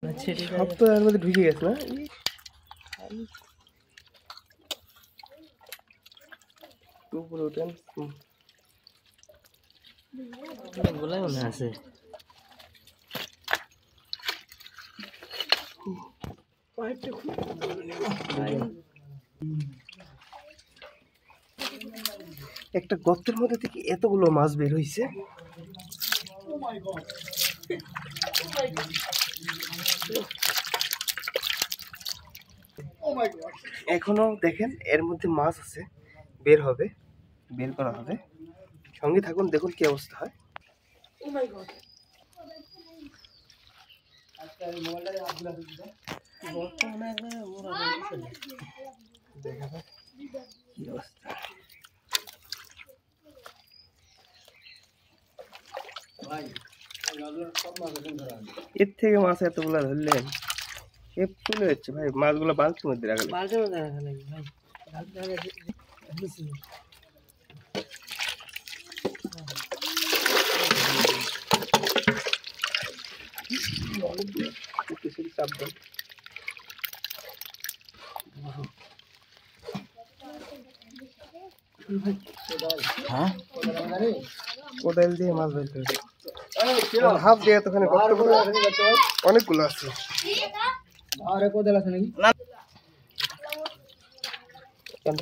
সব তো এর মধ্যে ঢুকে গেছে না? উপরে উঠেন বলে মনে আছে। একটা গর্তের মধ্যে থেকে এতগুলো মাছ বের হয়েছে। এখনো দেখেন এর মধ্যে মাছ আছে, বের হবে, বের করা হবে। সঙ্গে থাকুন, দেখুন কি অবস্থা হয়। দেখা যাক কি অবস্থা। এর থেকে মাছ এতগুলা ধরলেন, এর চলে যাচ্ছে ভাই। মাছগুলো বালতির মধ্যে রাখা, বালতির মধ্যে রাখা লাগবে ভাই। কোদাল দিয়ে মাছ ধরতে হবে। হাফ দিয়ে এতখানি অনেকগুলো আছে।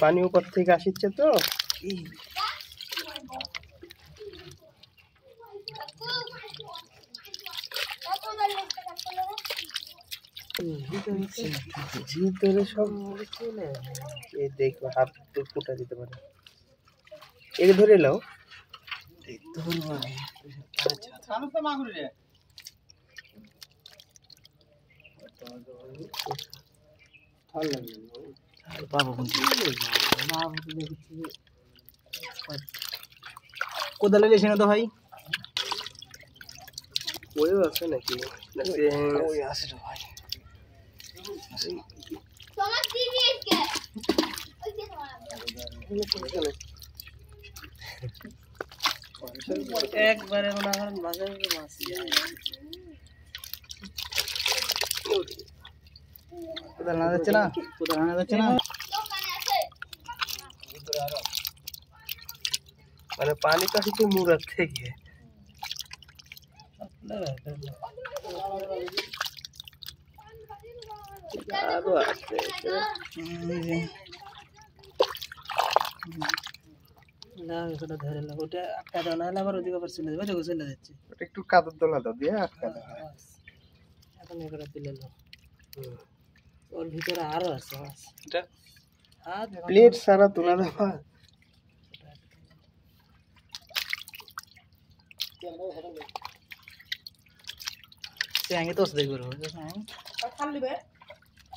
পানি উপর থেকে আসছে তো ভিতরে সব দেখো, হাত ফুটা দিতে পারে। একে ধরে নাও, কোদালে এসে না তো ভাই। ওই আছে নাকি? ওই আছে তো ভাই। একবারে মাছ কোদাল না যাচ্ছে না, কোদাল না যাচ্ছে না, মানে পানি তো আসছে মুরার থেকে। আরো আছে ওটা আটকা দাও, না হলে আবার ওদিকে আবার চলে যাবে, চলে যাচ্ছে। ওটা একটু কাদর দোলা দাও দিয়ে আটকা দাও। এখন এগুলো তুলে নাও। ওর ভিতরে আরো আছে মাছ। এটা প্লেট সারা তোলা দেওয়া।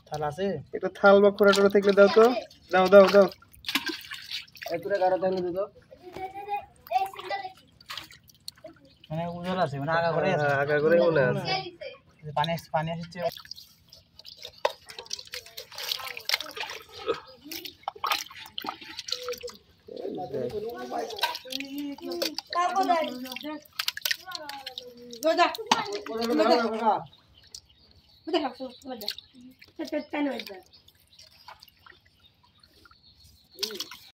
থাল আছে, একটু থাল বা খোড়া টোড়া থাকলে দাও তো। দাও দাও দাও, একটু গাড়া থাকলে দিত। মানে উজাল আছে, মানে আগা করে আছে, আগা করে মনে আছে। পানি পানি আসছে।